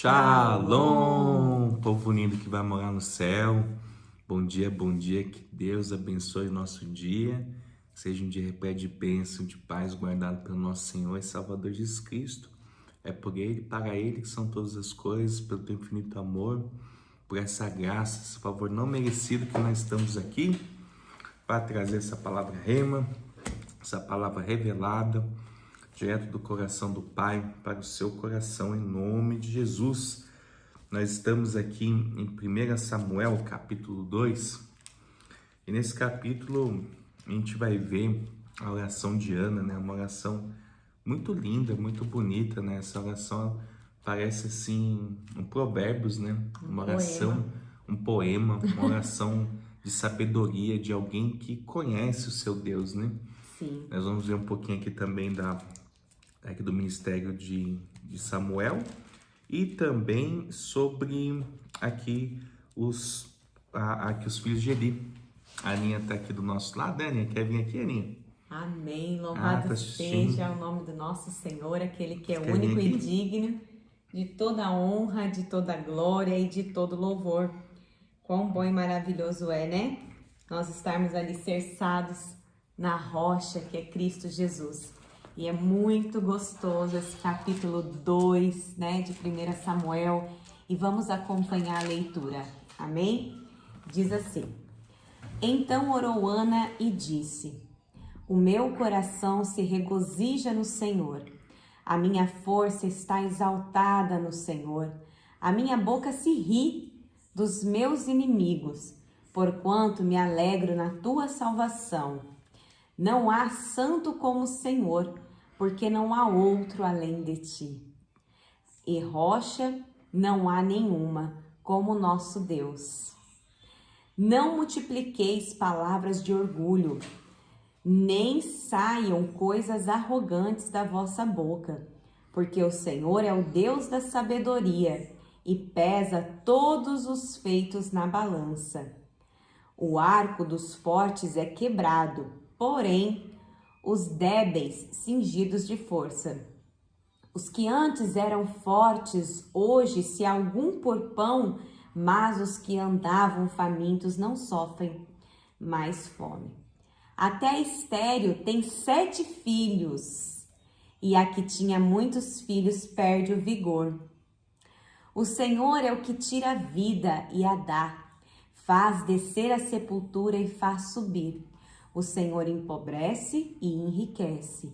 Shalom, povo lindo que vai morar no céu. Bom dia, que Deus abençoe o nosso dia. Seja um dia repleto de bênção, de paz, guardado pelo nosso Senhor e Salvador Jesus Cristo. É por Ele, para Ele que são todas as coisas, pelo teu infinito amor, por essa graça, esse favor não merecido que nós estamos aqui para trazer essa palavra rema, essa palavra revelada, direto do coração do Pai para o seu coração, em nome de Jesus. Nós estamos aqui em 1 Samuel, capítulo 2, e nesse capítulo a gente vai ver a oração de Ana, né? Uma oração muito linda, muito bonita, né? Essa oração parece assim um provérbios, né? Uma oração, um poema, uma oração de sabedoria de alguém que conhece o seu Deus, né? Sim. Nós vamos ver um pouquinho aqui também aqui do ministério de Samuel e também sobre aqui os filhos de Eli. A Aninha está aqui do nosso lado, né, Aninha? Quer vir aqui, Aninha? Amém. Louvado seja o nome do nosso Senhor, aquele que é único e digno de toda honra, de toda glória e de todo louvor. Quão bom e maravilhoso é, né? Nós estarmos alicerçados na rocha que é Cristo Jesus. E é muito gostoso esse capítulo 2, né, de 1 Samuel. E vamos acompanhar a leitura. Amém? Diz assim: Então orou Ana e disse: O meu coração se regozija no Senhor. A minha força está exaltada no Senhor. A minha boca se ri dos meus inimigos, porquanto me alegro na tua salvação. Não há santo como o Senhor, porque não há outro além de ti. E rocha não há nenhuma como o nosso Deus. Não multipliqueis palavras de orgulho, nem saiam coisas arrogantes da vossa boca, porque o Senhor é o Deus da sabedoria e pesa todos os feitos na balança. O arco dos fortes é quebrado, porém os débeis cingidos de força. Os que antes eram fortes, hoje se algum por pão, mas os que andavam famintos não sofrem mais fome. Até a estéril tem 7 filhos, e a que tinha muitos filhos perde o vigor. O Senhor é o que tira a vida e a dá, faz descer a sepultura e faz subir. O Senhor empobrece e enriquece,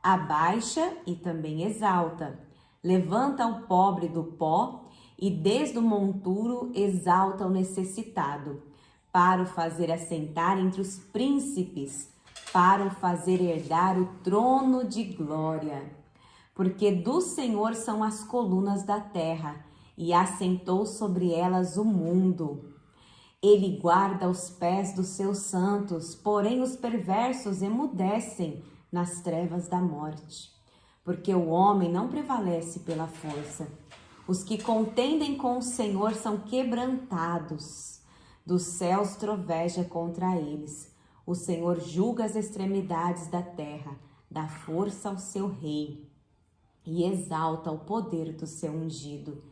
abaixa e também exalta, levanta o pobre do pó e desde o monturo exalta o necessitado, para o fazer assentar entre os príncipes, para o fazer herdar o trono de glória. Porque do Senhor são as colunas da terra, e assentou sobre elas o mundo. Ele guarda os pés dos seus santos, porém os perversos emudecem nas trevas da morte. Porque o homem não prevalece pela força. Os que contendem com o Senhor são quebrantados. Dos céus troveja contra eles. O Senhor julga as extremidades da terra, dá força ao seu rei e exalta o poder do seu ungido.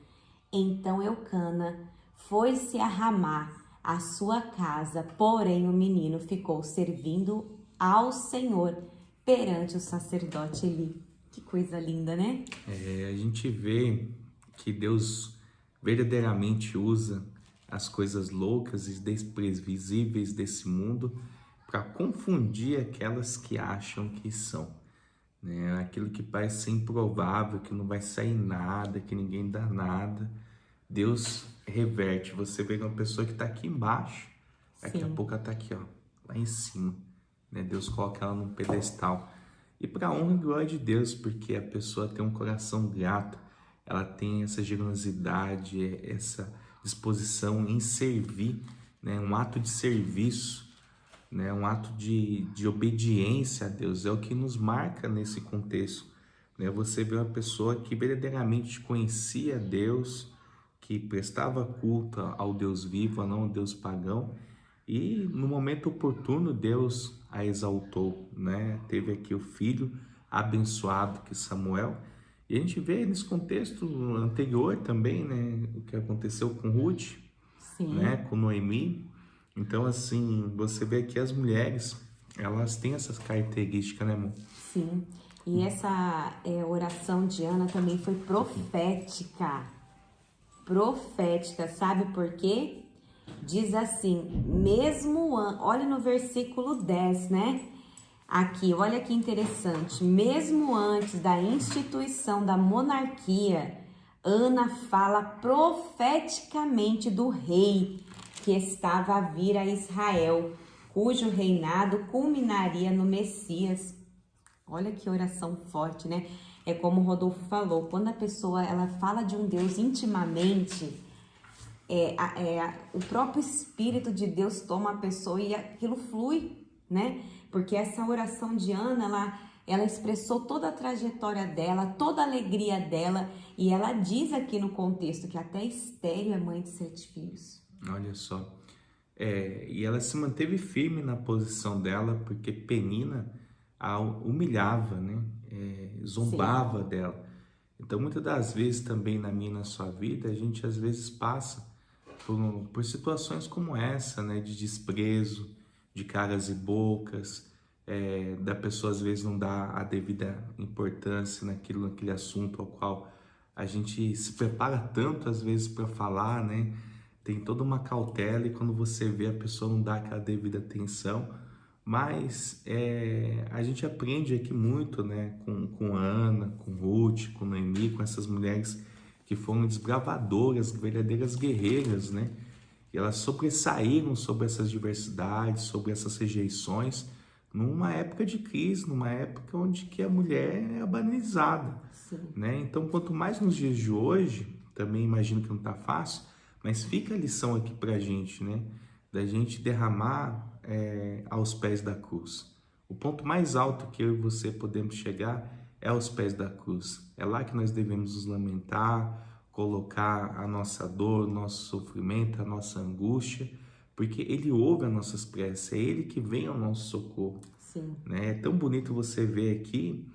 Então Eucana foi-se a Ramá, a sua casa, porém o menino ficou servindo ao Senhor perante o sacerdote Eli. Que coisa linda, né? A gente vê que Deus verdadeiramente usa as coisas loucas e desprevisíveis desse mundo para confundir aquelas que acham que são, né? Aquilo que parece ser improvável, que não vai sair nada, que ninguém dá nada, Deus reverte. Você vê uma pessoa que está aqui embaixo, daqui a pouco ela está aqui, ó, lá em cima, né? Deus coloca ela num pedestal. E para a honra e glória de Deus, porque a pessoa tem um coração grato, ela tem essa generosidade, essa disposição em servir, né? Um ato de serviço, né? Um ato de obediência a Deus, é o que nos marca nesse contexto, né? Você vê uma pessoa que verdadeiramente conhecia Deus, que prestava culto ao Deus vivo, não ao Deus pagão, e no momento oportuno Deus a exaltou, né? Teve aqui o filho abençoado que Samuel, E a gente vê nesse contexto anterior também, né, o que aconteceu com Ruth, Sim. né, com Noemi. Então, assim, você vê que as mulheres, elas têm essas características, né, amor? Sim. E essa oração de Ana também foi profética. Profética, sabe por quê? Diz assim, olha no versículo 10, né? Aqui, olha que interessante. Mesmo antes da instituição da monarquia, Ana fala profeticamente do rei que estava a vir a Israel, cujo reinado culminaria no Messias. Olha que oração forte, né? É como o Rodolfo falou, quando a pessoa ela fala de um Deus intimamente, o próprio Espírito de Deus toma a pessoa e aquilo flui, né? Porque essa oração de Ana, ela expressou toda a trajetória dela, toda a alegria dela, e ela diz aqui no contexto que até estéril é mãe de 7 filhos. Olha só. E ela se manteve firme na posição dela, porque Penina a humilhava, né? Zombava Sim. dela. Então, muitas das vezes também na minha e na sua vida, a gente às vezes passa por situações como essa, né? De desprezo, de caras e bocas, da pessoa às vezes não dar a devida importância naquele assunto ao qual a gente se prepara tanto às vezes para falar, né? Tem toda uma cautela e quando você vê a pessoa não dá aquela devida atenção, mas a gente aprende aqui muito, né? Com Ana, com Ruth, com Noemi, com essas mulheres que foram desbravadoras, verdadeiras guerreiras, né? E elas sobressaíram sobre essas diversidades, sobre essas rejeições, numa época de crise, numa época onde que a mulher é banalizada, né? Então, quanto mais nos dias de hoje, também imagino que não está fácil, mas fica a lição aqui para a gente, né? Da gente derramar aos pés da cruz. O ponto mais alto que eu e você podemos chegar é aos pés da cruz. É lá que nós devemos nos lamentar, colocar a nossa dor, o nosso sofrimento, a nossa angústia, porque Ele ouve as nossas preces, é Ele que vem ao nosso socorro. Sim. Né? É tão bonito você ver aqui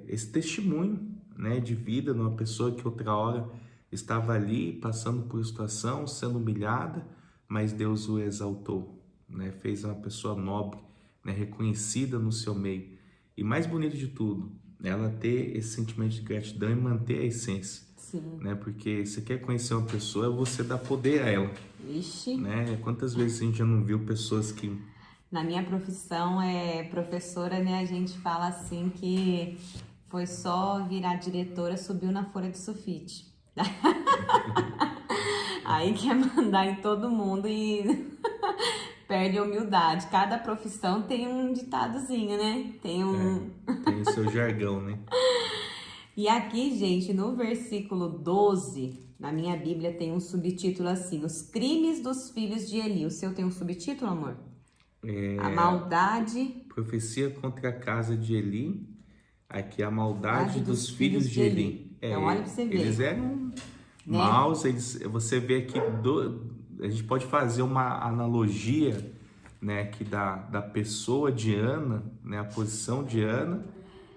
esse testemunho, né, de vida de uma pessoa que outra hora estava ali passando por situação, sendo humilhada, mas Deus o exaltou, né? Fez uma pessoa nobre, né, reconhecida no seu meio. E mais bonito de tudo, ela ter esse sentimento de gratidão e manter a essência. Sim. Né? Porque você quer conhecer uma pessoa, você dá poder a ela. Ixi. Né? Quantas vezes a gente já não viu pessoas que... Na minha profissão professora, né? A gente fala assim que foi só virar diretora, subiu na folha de sulfite. Aí quer mandar em todo mundo e perde a humildade. Cada profissão tem um ditadozinho, né? Tem o seu jargão, né? E aqui, gente, no versículo 12, na minha Bíblia tem um subtítulo assim, os crimes dos filhos de Eli. O seu tem um subtítulo, amor? A maldade... Profecia contra a casa de Eli. Aqui a maldade dos filhos de Eli. Então, olha pra você ver. Eles eram maus, você vê aqui, a gente pode fazer uma analogia, né, aqui da pessoa de Ana, né, a posição de Ana,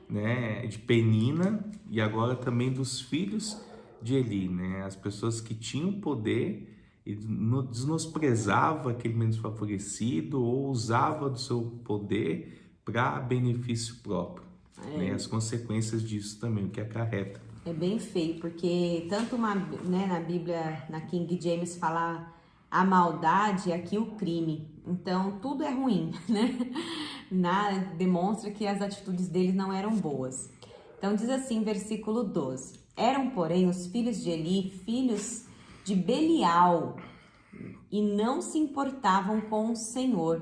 né, de Penina, e agora também dos filhos de Eli, né, as pessoas que tinham poder e desnosprezava aquele menos favorecido ou usava do seu poder para benefício próprio. Né, as consequências disso também, o que acarreta. É bem feio, porque tanto na Bíblia, na King James, fala a maldade, aqui o crime. Então, tudo é ruim, né? Demonstra que as atitudes deles não eram boas. Então, diz assim, versículo 12. Eram, porém, os filhos de Eli, filhos de Belial, e não se importavam com o Senhor,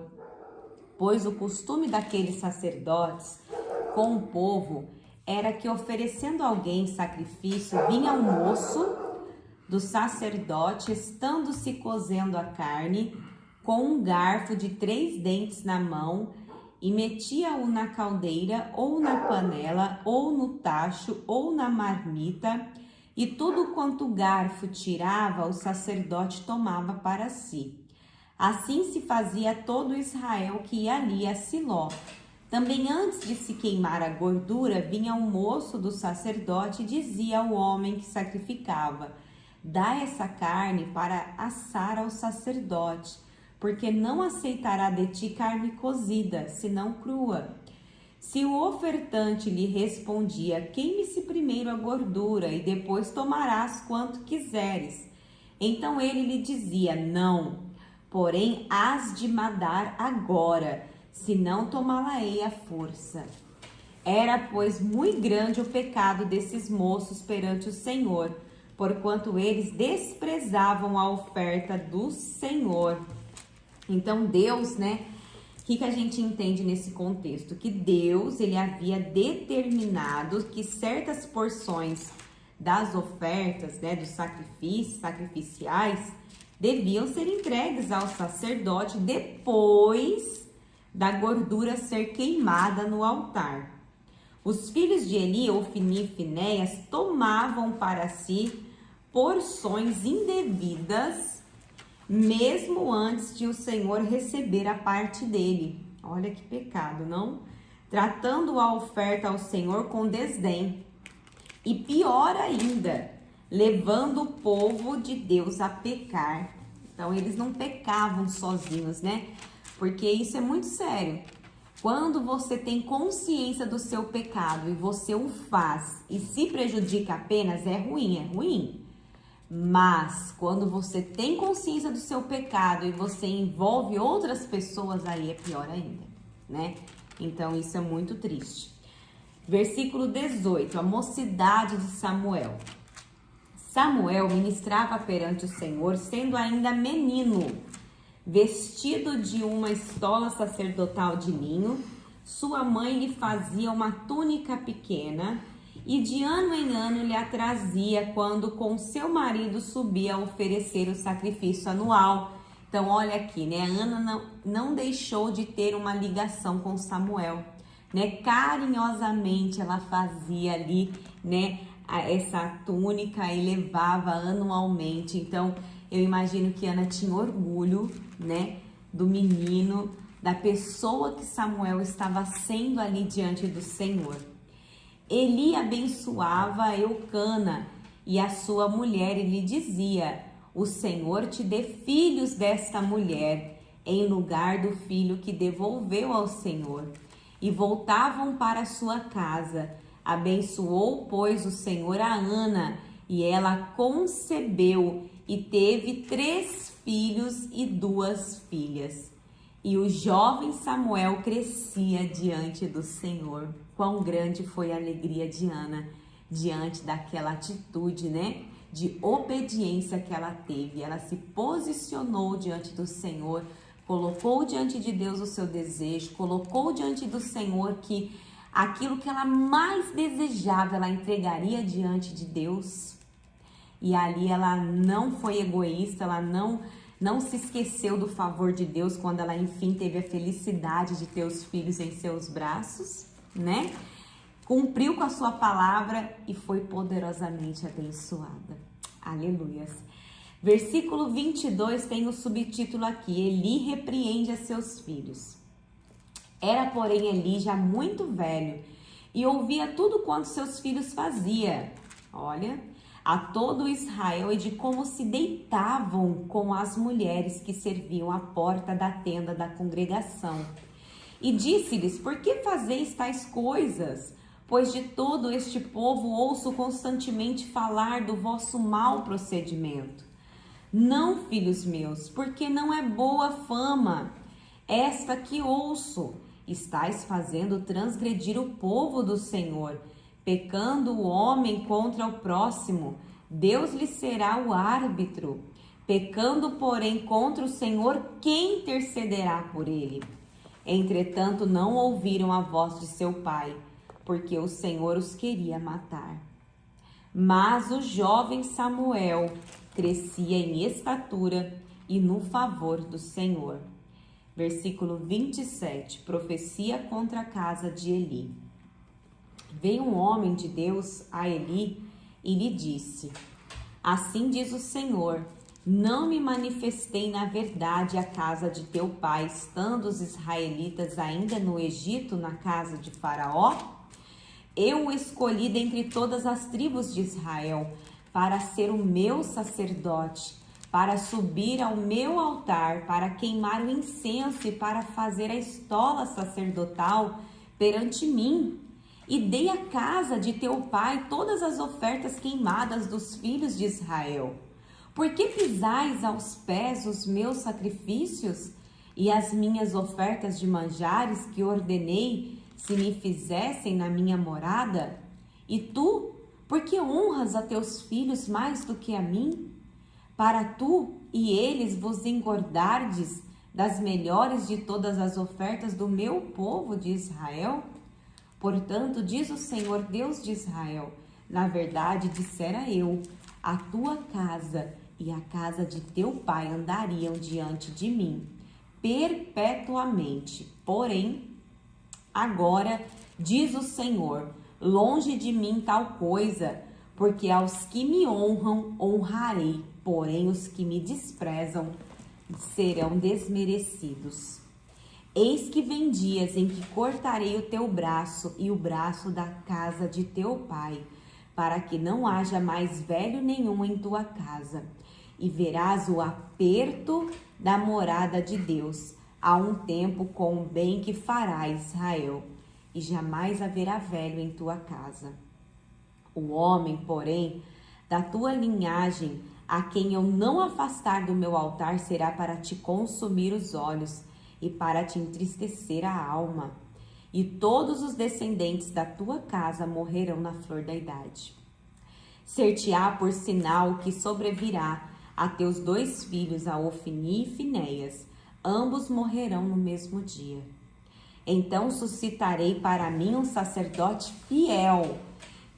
pois o costume daqueles sacerdotes com o povo era que, oferecendo a alguém sacrifício, vinha o moço do sacerdote, estando-se cozendo a carne, com um garfo de 3 dentes na mão, e metia-o na caldeira, ou na panela, ou no tacho, ou na marmita, e tudo quanto o garfo tirava, o sacerdote tomava para si. Assim se fazia todo Israel que ia ali a Siló, Também antes de se queimar a gordura, vinha um moço do sacerdote e dizia ao homem que sacrificava: dá essa carne para assar ao sacerdote, porque não aceitará de ti carne cozida, senão crua. Se o ofertante lhe respondia: queime-se primeiro a gordura e depois tomarás quanto quiseres, então ele lhe dizia: não, porém hás de madar agora, senão tomá-la-ei à força. Era, pois, muito grande o pecado desses moços perante o Senhor, porquanto eles desprezavam a oferta do Senhor. Então Deus, o que a gente entende nesse contexto? Que Deus, ele havia determinado que certas porções das ofertas, dos sacrifícios, sacrificiais, deviam ser entregues ao sacerdote depois da gordura ser queimada no altar. Os filhos de Eli, Ofni e Finéias, tomavam para si porções indevidas, mesmo antes de o Senhor receber a parte dele. Olha que pecado, não? Tratando a oferta ao Senhor com desdém. E pior ainda, levando o povo de Deus a pecar. Então, eles não pecavam sozinhos, Porque isso é muito sério. Quando você tem consciência do seu pecado e você o faz e se prejudica apenas, é ruim. Mas quando você tem consciência do seu pecado e você envolve outras pessoas, aí é pior ainda, Então isso é muito triste. Versículo 18, a mocidade de Samuel. Samuel ministrava perante o Senhor, sendo ainda menino, vestido de uma estola sacerdotal de linho. Sua mãe lhe fazia uma túnica pequena e de ano em ano lhe a trazia quando com seu marido subia a oferecer o sacrifício anual. Então olha aqui, Ana não deixou de ter uma ligação com Samuel, carinhosamente ela fazia ali, essa túnica e levava anualmente. Então eu imagino que Ana tinha orgulho, do menino, da pessoa que Samuel estava sendo ali diante do Senhor. Eli abençoava Eucana e a sua mulher e lhe dizia: o Senhor te dê filhos desta mulher, em lugar do filho que devolveu ao Senhor. E voltavam para sua casa. Abençoou, pois, o Senhor a Ana, e ela concebeu e teve 3 filhos e 2 filhas. E o jovem Samuel crescia diante do Senhor. Quão grande foi a alegria de Ana diante daquela atitude, de obediência que ela teve. Ela se posicionou diante do Senhor, colocou diante de Deus o seu desejo, colocou diante do Senhor que aquilo que ela mais desejava, ela entregaria diante de Deus. E ali ela não foi egoísta, ela não se esqueceu do favor de Deus quando ela, enfim, teve a felicidade de ter os filhos em seus braços, Cumpriu com a sua palavra e foi poderosamente abençoada. Aleluias. Versículo 22 tem o subtítulo aqui: Eli repreende a seus filhos. Era, porém, Eli já muito velho e ouvia tudo quanto seus filhos faziam. Olha, a todo Israel e de como se deitavam com as mulheres que serviam à porta da tenda da congregação. E disse-lhes: por que fazeis tais coisas? Pois de todo este povo ouço constantemente falar do vosso mau procedimento. Não, filhos meus, porque não é boa fama esta que ouço. Estais fazendo transgredir o povo do Senhor, pecando o homem contra o próximo. Deus lhe será o árbitro. Pecando, porém, contra o Senhor, quem intercederá por ele? Entretanto, não ouviram a voz de seu pai, porque o Senhor os queria matar. Mas o jovem Samuel crescia em estatura e no favor do Senhor. Versículo 27, profecia contra a casa de Eli. Veio um homem de Deus a Eli e lhe disse: assim diz o Senhor, Não me manifestei na verdade à casa de teu pai, estando os israelitas ainda no Egito, na casa de Faraó? Eu o escolhi dentre todas as tribos de Israel, para ser o meu sacerdote, para subir ao meu altar, para queimar o incenso e para fazer a estola sacerdotal perante mim. E dei à casa de teu pai todas as ofertas queimadas dos filhos de Israel. Por que pisais aos pés os meus sacrifícios e as minhas ofertas de manjares que ordenei se me fizessem na minha morada? E tu, por que honras a teus filhos mais do que a mim? Para tu e eles vos engordardes das melhores de todas as ofertas do meu povo de Israel? Portanto, diz o Senhor Deus de Israel, na verdade dissera eu, a tua casa e a casa de teu pai andariam diante de mim perpetuamente. Porém, agora, diz o Senhor, longe de mim tal coisa, porque aos que me honram honrarei, porém os que me desprezam serão desmerecidos. Eis que vem dias em que cortarei o teu braço e o braço da casa de teu pai, para que não haja mais velho nenhum em tua casa. E verás o aperto da morada de Deus, há um tempo com o bem que fará Israel, e jamais haverá velho em tua casa. O homem, porém, da tua linhagem, a quem eu não afastar do meu altar, será para te consumir os olhos e para te entristecer a alma. E todos os descendentes da tua casa morrerão na flor da idade. Ser-te-á por sinal que sobrevirá a teus 2 filhos, a Ofni e Finéias, ambos morrerão no mesmo dia. Então suscitarei para mim um sacerdote fiel,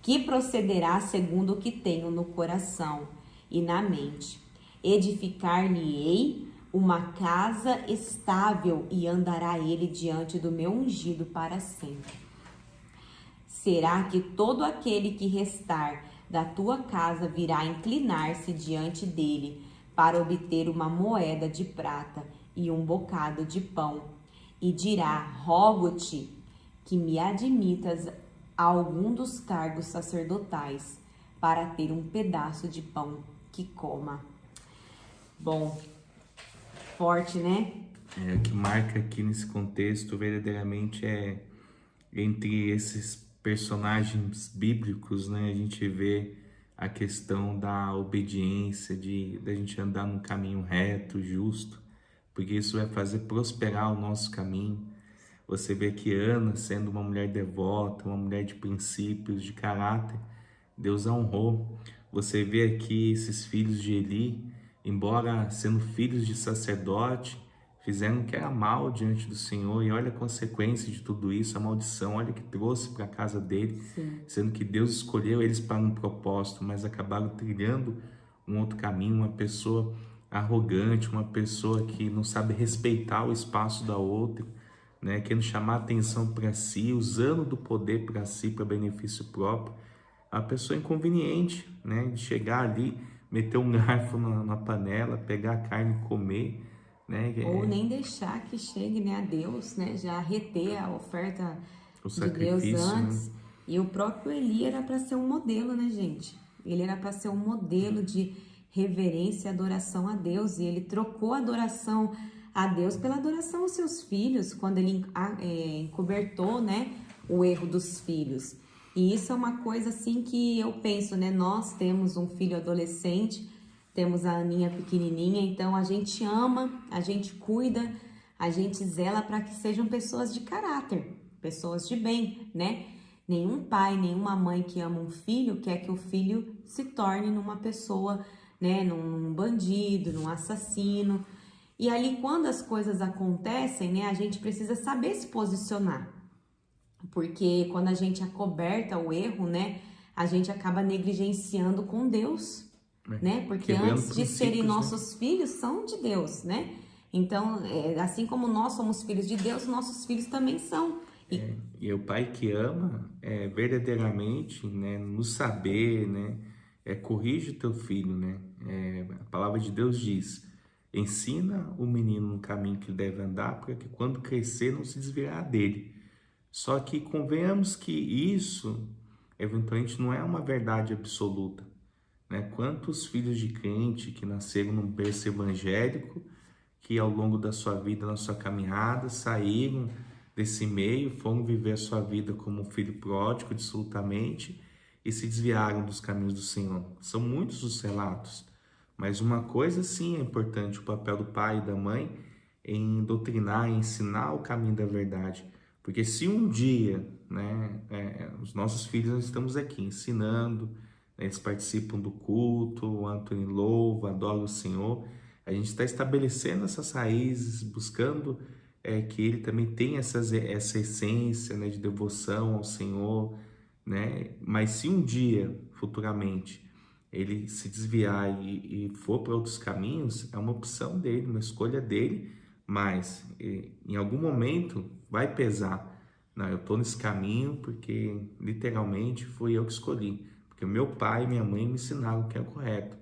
que procederá segundo o que tenho no coração e na mente. Edificar-lhe-ei uma casa estável e andará ele diante do meu ungido para sempre. Será que todo aquele que restar da tua casa virá inclinar-se diante dele para obter uma moeda de prata e um bocado de pão, e dirá: rogo-te que me admitas a algum dos cargos sacerdotais para ter um pedaço de pão que coma. Bom, forte, né? O que marca aqui nesse contexto verdadeiramente é entre esses personagens bíblicos, né? A gente vê a questão da obediência, da gente andar num caminho reto, justo, porque isso vai fazer prosperar o nosso caminho. Você vê que Ana, sendo uma mulher devota, uma mulher de princípios, de caráter, Deus a honrou. Você vê aqui esses filhos de Eli, embora sendo filhos de sacerdote, fizeram o que era mal diante do Senhor, e olha a consequência de tudo isso, a maldição, olha que trouxe para a casa dele. Sim. Sendo que Deus escolheu eles para um propósito, mas acabaram trilhando um outro caminho, uma pessoa arrogante, uma pessoa que não sabe respeitar o espaço da outra, né, querendo chamar atenção para si, usando do poder para si, para benefício próprio. A pessoa inconveniente, né, de chegar ali, meter um garfo na panela, pegar a carne e comer, né? Ou nem deixar que chegue, né, a Deus, né, já reter a oferta de Deus antes. Né? E o próprio Eli era para ser um modelo, né, gente? Ele era para ser um modelo de reverência e adoração a Deus, e ele trocou a adoração a Deus pela adoração aos seus filhos, quando ele encobertou, né, o erro dos filhos. E isso é uma coisa assim que eu penso, né, nós temos um filho adolescente, temos a Aninha pequenininha, então a gente ama, a gente cuida, a gente zela para que sejam pessoas de caráter, pessoas de bem, né? Nenhum pai, nenhuma mãe que ama um filho quer que o filho se torne numa pessoa, né, num bandido, num assassino. E ali, quando as coisas acontecem, né, a gente precisa saber se posicionar. Porque quando a gente acoberta o erro, né, a gente acaba negligenciando com Deus, né? Porque antes de serem nossos filhos, são de Deus, né? Então, assim como nós somos filhos de Deus, nossos filhos também são. E o pai que ama verdadeiramente, né, no saber, né, corrige teu filho, né? A palavra de Deus diz: ensina o menino no caminho que ele deve andar, para que quando crescer não se desviar dele. Só que convenhamos que isso, eventualmente, não é uma verdade absoluta, né? Quantos filhos de crente que nasceram num berço evangélico, que ao longo da sua vida, na sua caminhada, saíram desse meio, foram viver a sua vida como um filho pródigo, absolutamente, e se desviaram dos caminhos do Senhor. São muitos os relatos, mas uma coisa sim é importante: o papel do pai e da mãe em doutrinar, em ensinar o caminho da verdade. Porque se um dia, né, os nossos filhos, nós estamos aqui ensinando, né, eles participam do culto, o Anthony louva, adora o Senhor, a gente está estabelecendo essas raízes, buscando que ele também tenha essa essência, né, de devoção ao Senhor, né? Mas se um dia, futuramente, ele se desviar e for para outros caminhos, é uma opção dele, uma escolha dele, mas em algum momento vai pesar. Não, eu estou nesse caminho porque literalmente foi eu que escolhi, porque meu pai e minha mãe me ensinaram o que é o correto.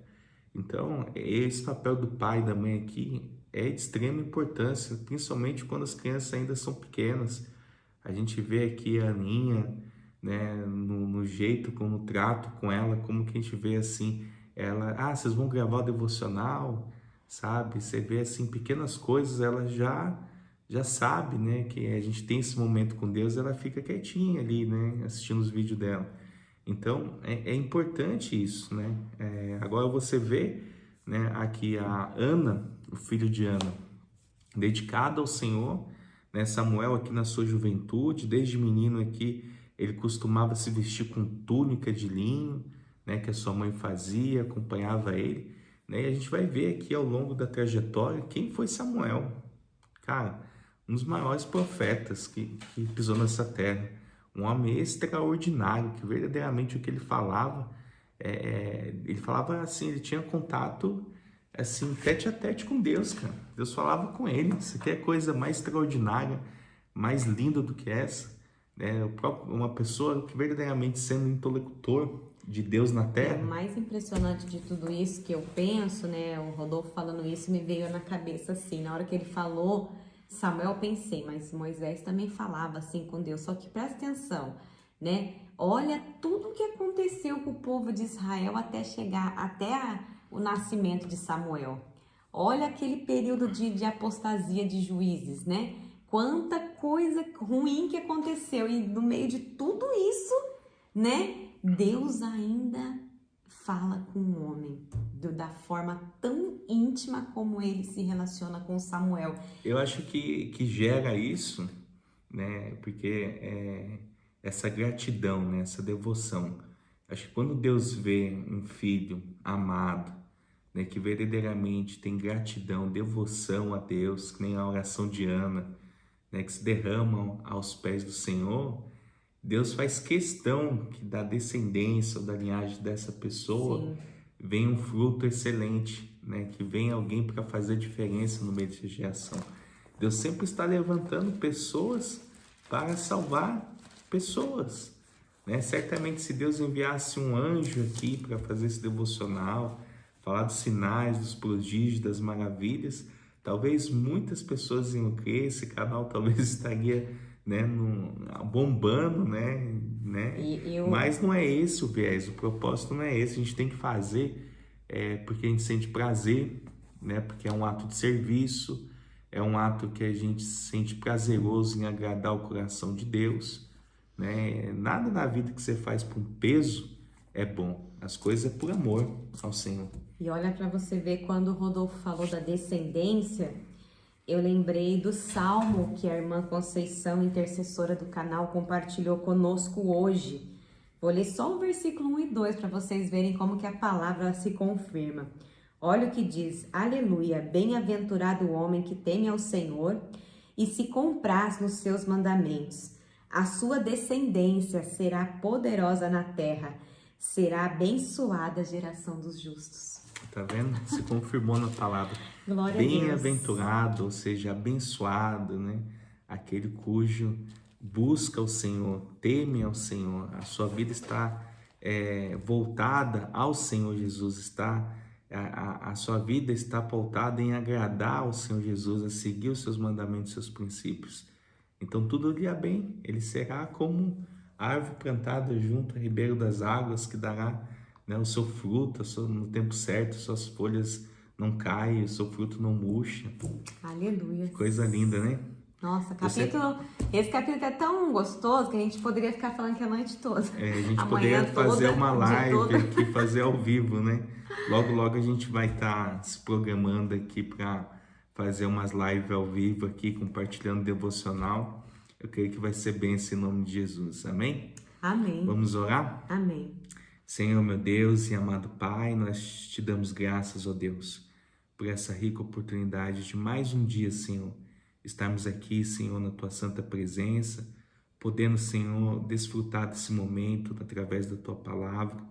Então, esse papel do pai e da mãe aqui é de extrema importância, principalmente quando as crianças ainda são pequenas. A gente vê aqui a Aninha, né, no jeito, como trato com ela, como que a gente vê assim, ela, vocês vão gravar o devocional, sabe? Você vê assim, pequenas coisas, ela já sabe, né, que a gente tem esse momento com Deus, ela fica quietinha ali, né, assistindo os vídeos dela. Então, é importante isso, né? Agora você vê, né, aqui a Ana, o filho de Ana, dedicado ao Senhor, né? Samuel aqui na sua juventude, desde menino aqui, ele costumava se vestir com túnica de linho, né, que a sua mãe fazia, acompanhava ele, né? E a gente vai ver aqui ao longo da trajetória quem foi Samuel. Cara, um dos maiores profetas que pisou nessa terra, um homem extraordinário, que verdadeiramente o que ele falava, ele falava assim, ele tinha contato assim, tete a tete com Deus, cara. Deus falava com ele. Você quer coisa mais extraordinária, mais linda do que essa? Uma pessoa que verdadeiramente sendo interlocutor de Deus na terra. O mais impressionante de tudo isso que eu penso, né, o Rodolfo falando isso me veio na cabeça assim, na hora que ele falou Samuel, pensei, mas Moisés também falava assim com Deus, só que presta atenção, né? Olha tudo o que aconteceu com o povo de Israel até chegar, o nascimento de Samuel. Olha aquele período de apostasia de juízes, né? Quanta coisa ruim que aconteceu e no meio de tudo isso, né? Deus ainda fala com o homem da forma tão íntima como ele se relaciona com Samuel. Eu acho que gera isso, né? Porque essa gratidão, né? Essa devoção. Acho que quando Deus vê um filho amado, né? Que verdadeiramente tem gratidão, devoção a Deus, que nem a oração de Ana, né? Que se derramam aos pés do Senhor, Deus faz questão que da descendência ou da linhagem dessa pessoa venha um fruto excelente, né? Que venha alguém para fazer diferença no meio dessa geração. Deus sempre está levantando pessoas para salvar pessoas, né? Certamente, se Deus enviasse um anjo aqui para fazer esse devocional, falar dos sinais, dos prodígios, das maravilhas, talvez muitas pessoas iam crer, esse canal talvez estaria, né, bombando, né? Mas não é esse o viés, o propósito não é esse. A gente tem que fazer porque a gente sente prazer, né? Porque é um ato de serviço, é um ato que a gente se sente prazeroso em agradar o coração de Deus, né? Nada na vida que você faz por um peso é bom, as coisas é por amor ao Senhor. E olha para você ver, quando o Rodolfo falou da descendência, eu lembrei do salmo que a irmã Conceição, intercessora do canal, compartilhou conosco hoje. Vou ler só o versículo 1 e 2 para vocês verem como que a palavra se confirma. Olha o que diz: aleluia, bem-aventurado o homem que teme ao Senhor e se compraz nos seus mandamentos. A sua descendência será poderosa na terra, será abençoada a geração dos justos. Tá vendo? Se confirmou na palavra. Glória a Deus. Bem-aventurado, ou seja, abençoado, né? Aquele cujo busca o Senhor, teme ao Senhor. A sua vida está voltada ao Senhor Jesus, a sua vida está pautada em agradar ao Senhor Jesus, a seguir os seus mandamentos, seus princípios. Então tudo lhe irá bem, ele será como árvore plantada junto ao ribeiro das águas, que dará, né, o seu fruto no tempo certo, suas folhas não caem, o seu fruto não murcha. Aleluia. Coisa linda, né? Nossa, esse capítulo é tão gostoso que a gente poderia ficar falando aqui a noite toda. A gente poderia fazer uma live aqui, fazer ao vivo, né? Logo a gente vai estar se programando aqui para fazer umas lives ao vivo aqui, compartilhando devocional. Eu creio que vai ser bênção em nome de Jesus. Amém? Amém. Vamos orar? Amém. Senhor, meu Deus e amado Pai, nós te damos graças, ó Deus, por essa rica oportunidade de mais um dia, Senhor, estarmos aqui, Senhor, na Tua santa presença, podendo, Senhor, desfrutar desse momento através da Tua palavra,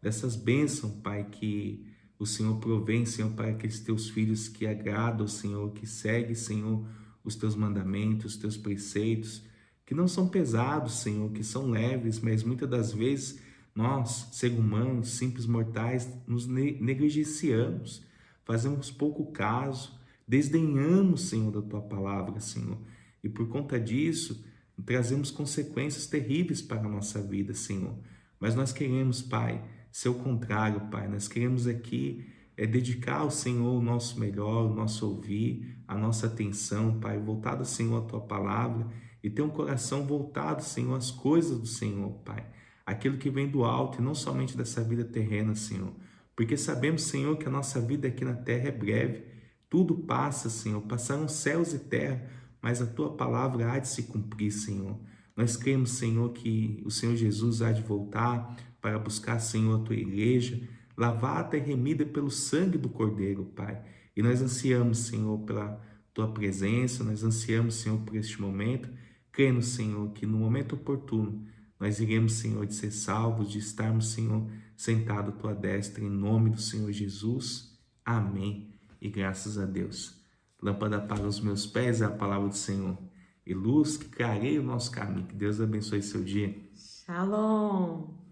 dessas bênçãos, Pai, que o Senhor provém, Senhor, para aqueles Teus filhos que agradam, Senhor, que seguem, Senhor, os Teus mandamentos, os Teus preceitos, que não são pesados, Senhor, que são leves, mas muitas das vezes nós, seres humanos, simples mortais, nos negligenciamos, fazemos pouco caso, desdenhamos, Senhor, da Tua palavra, Senhor. E por conta disso, trazemos consequências terríveis para a nossa vida, Senhor. Mas nós queremos, Pai, ser o contrário, Pai. Nós queremos aqui dedicar ao Senhor o nosso melhor, o nosso ouvir, a nossa atenção, Pai, voltado, Senhor, à Tua palavra e ter um coração voltado, Senhor, às coisas do Senhor, Pai. Aquilo que vem do alto e não somente dessa vida terrena, Senhor. Porque sabemos, Senhor, que a nossa vida aqui na terra é breve. Tudo passa, Senhor, passaram céus e terra, mas a Tua palavra há de se cumprir, Senhor. Nós cremos, Senhor, que o Senhor Jesus há de voltar para buscar, Senhor, a Tua igreja, lavada e remida pelo sangue do Cordeiro, Pai. E nós ansiamos, Senhor, pela Tua presença, nós ansiamos, Senhor, por este momento, crendo, Senhor, que no momento oportuno nós iremos, Senhor, de ser salvos, de estarmos, Senhor, sentados à Tua destra, em nome do Senhor Jesus. Amém. E graças a Deus. Lâmpada para os meus pés é a palavra do Senhor, e luz que clareia o nosso caminho. Que Deus abençoe seu dia. Shalom.